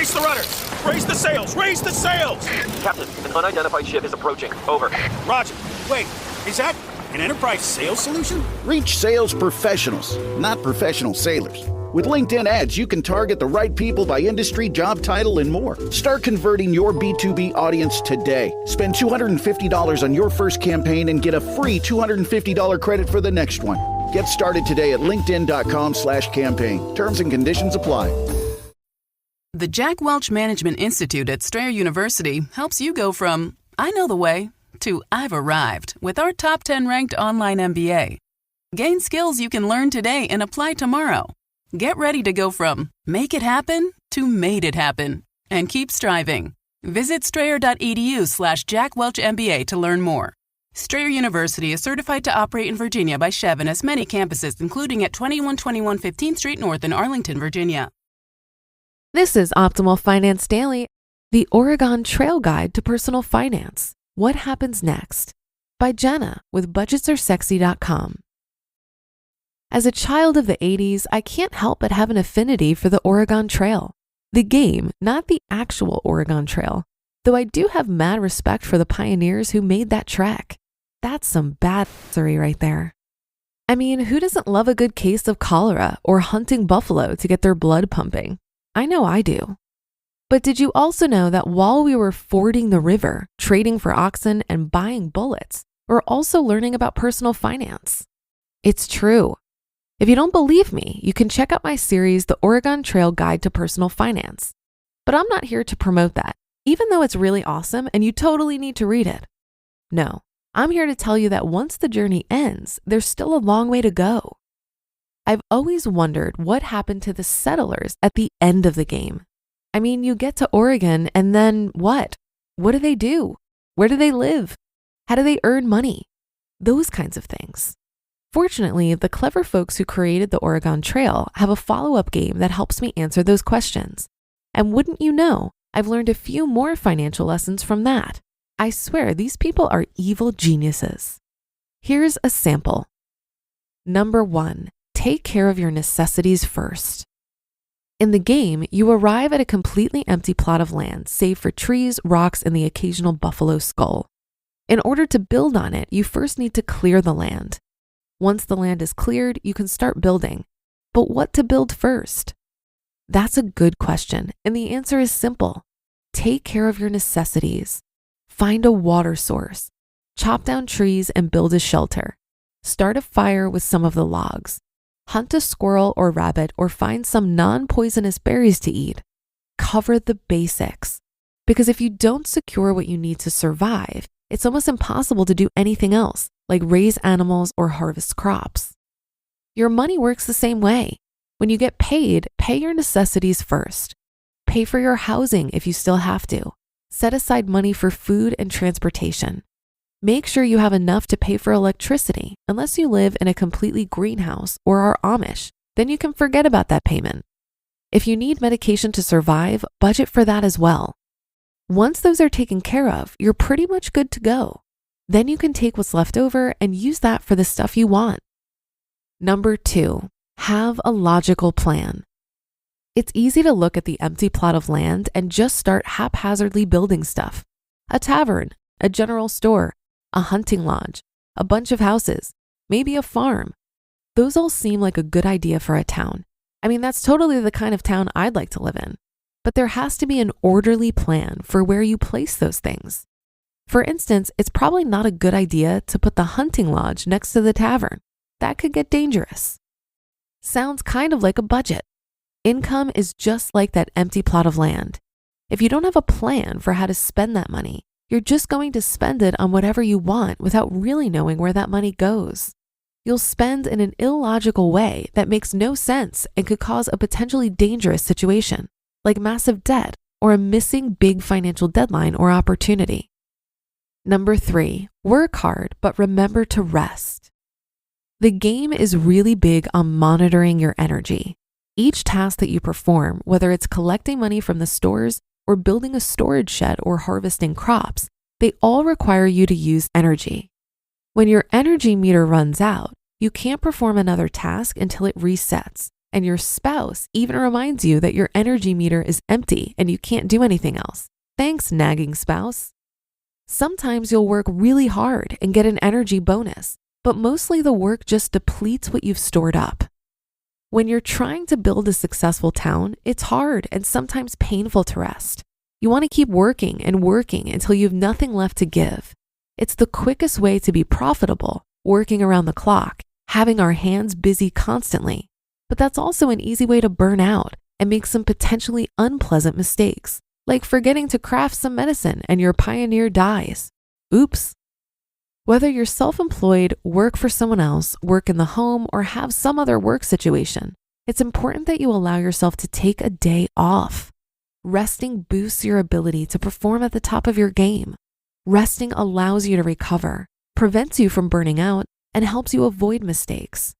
Brace the rudders! Raise the sails! Raise the sails! Captain, an unidentified ship is approaching. Over. Roger. Wait, is that an enterprise sales solution? Reach sales professionals, not professional sailors. With LinkedIn ads, you can target the right people by industry, job title, and more. Start converting your B2B audience today. Spend $250 on your first campaign and get a free $250 credit for the next one. Get started today at linkedin.com/campaign. Terms and conditions apply. The Jack Welch Management Institute at Strayer University helps you go from, I know the way, to I've arrived with our top 10 ranked online MBA. Gain skills you can learn today and apply tomorrow. Get ready to go from make it happen to made it happen and keep striving. Visit strayer.edu/JackWelchMBA to learn more. Strayer University is certified to operate in Virginia by Chev and has many campuses, including at 2121 15th Street North in Arlington, Virginia. This is Optimal Finance Daily, the Oregon Trail Guide to Personal Finance. What happens next? By Jana with budgetsaresexy.com. As a child of the 80s, I can't help but have an affinity for the Oregon Trail. The game, not the actual Oregon Trail, though I do have mad respect for the pioneers who made that trek. That's some badassery right there. I mean, who doesn't love a good case of cholera or hunting buffalo to get their blood pumping? I know I do. But did you also know that while we were fording the river, trading for oxen, and buying bullets, we're also learning about personal finance? It's true. If you don't believe me, you can check out my series, The Oregon Trail Guide to Personal Finance. But I'm not here to promote that, even though it's really awesome and you totally need to read it. No, I'm here to tell you that once the journey ends, there's still a long way to go. I've always wondered what happened to the settlers at the end of the game. I mean, you get to Oregon and then what? What do they do? Where do they live? How do they earn money? Those kinds of things. Fortunately, the clever folks who created the Oregon Trail have a follow-up game that helps me answer those questions. And wouldn't you know, I've learned a few more financial lessons from that. I swear these people are evil geniuses. Here's a sample. Number 1. Take care of your necessities first. In the game, you arrive at a completely empty plot of land, save for trees, rocks, and the occasional buffalo skull. In order to build on it, you first need to clear the land. Once the land is cleared, you can start building. But what to build first? That's a good question, and the answer is simple. Take care of your necessities. Find a water source. Chop down trees and build a shelter. Start a fire with some of the logs. Hunt a squirrel or rabbit or find some non-poisonous berries to eat. Cover the basics. Because if you don't secure what you need to survive, it's almost impossible to do anything else, like raise animals or harvest crops. Your money works the same way. When you get paid, pay your necessities first. Pay for your housing if you still have to. Set aside money for food and transportation. Make sure you have enough to pay for electricity, unless you live in a completely greenhouse or are Amish, then you can forget about that payment. If you need medication to survive, budget for that as well. Once those are taken care of, you're pretty much good to go. Then you can take what's left over and use that for the stuff you want. Number 2, have a logical plan. It's easy to look at the empty plot of land and just start haphazardly building stuff. A tavern, a general store, a hunting lodge, a bunch of houses, maybe a farm. Those all seem like a good idea for a town. I mean, that's totally the kind of town I'd like to live in. But there has to be an orderly plan for where you place those things. For instance, it's probably not a good idea to put the hunting lodge next to the tavern. That could get dangerous. Sounds kind of like a budget. Income is just like that empty plot of land. If you don't have a plan for how to spend that money, you're just going to spend it on whatever you want without really knowing where that money goes. You'll spend in an illogical way that makes no sense and could cause a potentially dangerous situation, like massive debt or a missing big financial deadline or opportunity. Number 3, work hard, but remember to rest. The game is really big on monitoring your energy. Each task that you perform, whether it's collecting money from the stores or building a storage shed or harvesting crops, they all require you to use energy. When your energy meter runs out, you can't perform another task until it resets, and your spouse even reminds you that your energy meter is empty and you can't do anything else. Thanks, nagging spouse. Sometimes you'll work really hard and get an energy bonus, but mostly the work just depletes what you've stored up. When you're trying to build a successful town, it's hard and sometimes painful to rest. You want to keep working and working until you have nothing left to give. It's the quickest way to be profitable, working around the clock, having our hands busy constantly. But that's also an easy way to burn out and make some potentially unpleasant mistakes, like forgetting to craft some medicine and your pioneer dies. Oops. Whether you're self-employed, work for someone else, work in the home, or have some other work situation, it's important that you allow yourself to take a day off. Resting boosts your ability to perform at the top of your game. Resting allows you to recover, prevents you from burning out, and helps you avoid mistakes.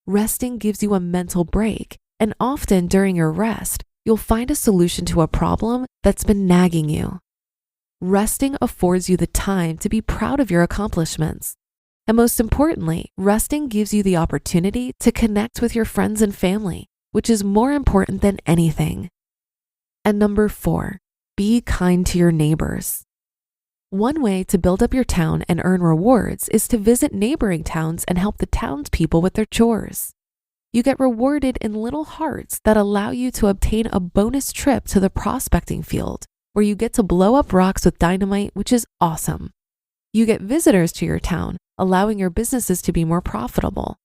Resting gives you a mental break, and often during your rest, you'll find a solution to a problem that's been nagging you. Resting affords you the time to be proud of your accomplishments. And most importantly, resting gives you the opportunity to connect with your friends and family, which is more important than anything. And number 4, be kind to your neighbors. One way to build up your town and earn rewards is to visit neighboring towns and help the townspeople with their chores. You get rewarded in little hearts that allow you to obtain a bonus trip to the prospecting field, where you get to blow up rocks with dynamite, which is awesome. You get visitors to your town, allowing your businesses to be more profitable.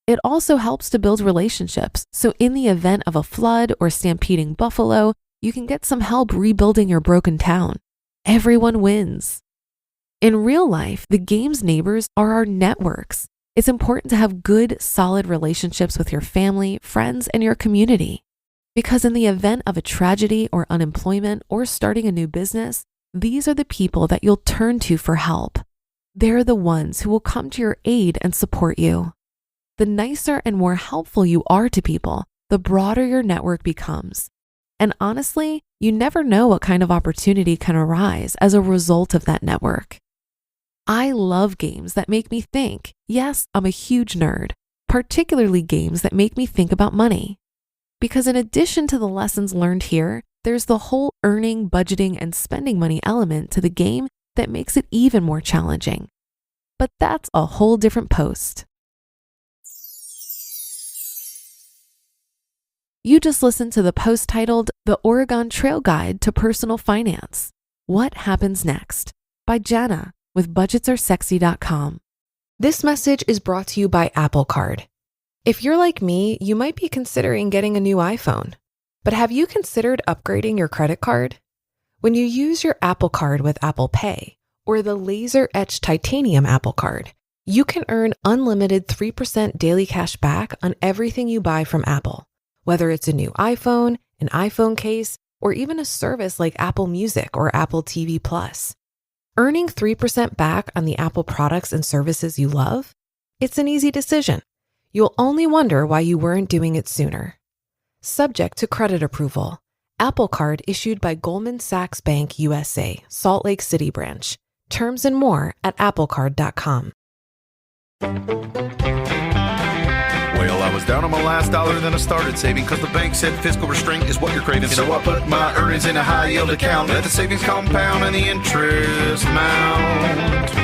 It also helps to build relationships, so in the event of a flood or stampeding buffalo, you can get some help rebuilding your broken town. Everyone wins. In real life, the game's neighbors are our networks. It's important to have good, solid relationships with your family, friends, and your community. Because in the event of a tragedy or unemployment or starting a new business, these are the people that you'll turn to for help. They're the ones who will come to your aid and support you. The nicer and more helpful you are to people, the broader your network becomes. And honestly, you never know what kind of opportunity can arise as a result of that network. I love games that make me think. Yes, I'm a huge nerd, particularly games that make me think about money. Because in addition to the lessons learned here, there's the whole earning, budgeting, and spending money element to the game that makes it even more challenging. But that's a whole different post. You just listened to the post titled The Oregon Trail Guide to Personal Finance. What Happens Next? By Jana with budgetsaresexy.com. This message is brought to you by Apple Card. If you're like me, you might be considering getting a new iPhone. But have you considered upgrading your credit card? When you use your Apple Card with Apple Pay or the laser-etched titanium Apple Card, you can earn unlimited 3% daily cash back on everything you buy from Apple. Whether it's a new iPhone, an iPhone case, or even a service like Apple Music or Apple TV Plus. Earning 3% back on the Apple products and services you love? It's an easy decision. You'll only wonder why you weren't doing it sooner. Subject to credit approval. Apple Card issued by Goldman Sachs Bank USA, Salt Lake City branch. Terms and more at applecard.com. Well, I was down on my last dollar, then I started saving because the bank said fiscal restraint is what you're craving. So I put my earnings in a high-yield account. Let the savings compound and the interest mount.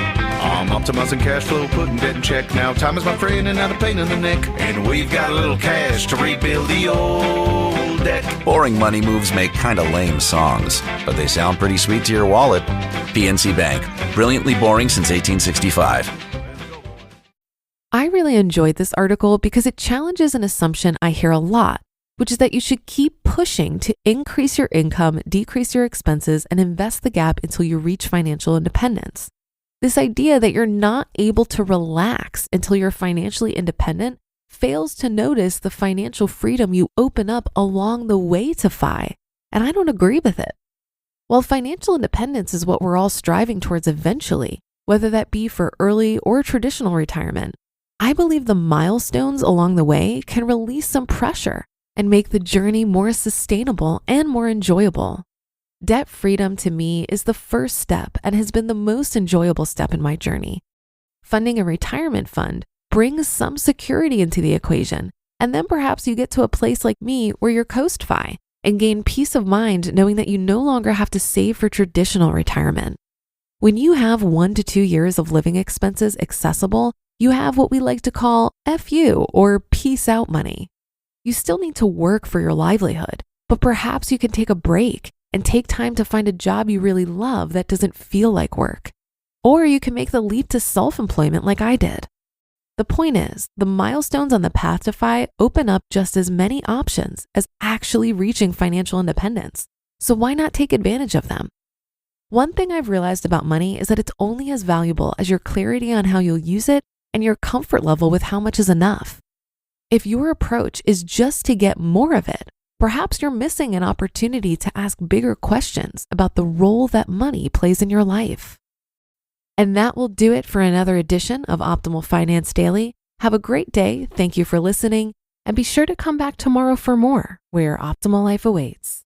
I'm optimizing cash flow, putting debt in check now. Time is my friend and not a pain in the neck. And we've got a little cash to rebuild the old deck. Boring money moves make kind of lame songs, but they sound pretty sweet to your wallet. PNC Bank. Brilliantly boring since 1865. I really enjoyed this article because it challenges an assumption I hear a lot, which is that you should keep pushing to increase your income, decrease your expenses, and invest the gap until you reach financial independence. This idea that you're not able to relax until you're financially independent fails to notice the financial freedom you open up along the way to FI, and I don't agree with it. While financial independence is what we're all striving towards eventually, whether that be for early or traditional retirement, I believe the milestones along the way can release some pressure and make the journey more sustainable and more enjoyable. Debt freedom to me is the first step and has been the most enjoyable step in my journey. Funding a retirement fund brings some security into the equation, And then perhaps you get to a place like me where you're coast-fi and gain peace of mind knowing that you no longer have to save for traditional retirement. When you have 1 to 2 years of living expenses accessible, you have what we like to call FU or peace out money. You still need to work for your livelihood, but perhaps you can take a break and take time to find a job you really love that doesn't feel like work. Or you can make the leap to self-employment like I did. The point is, the milestones on the path to FI open up just as many options as actually reaching financial independence. So why not take advantage of them? One thing I've realized about money is that it's only as valuable as your clarity on how you'll use it and your comfort level with how much is enough. If your approach is just to get more of it, perhaps you're missing an opportunity to ask bigger questions about the role that money plays in your life. And that will do it for another edition of Optimal Finance Daily. Have a great day. Thank you for listening. And be sure to come back tomorrow for more, where your optimal life awaits.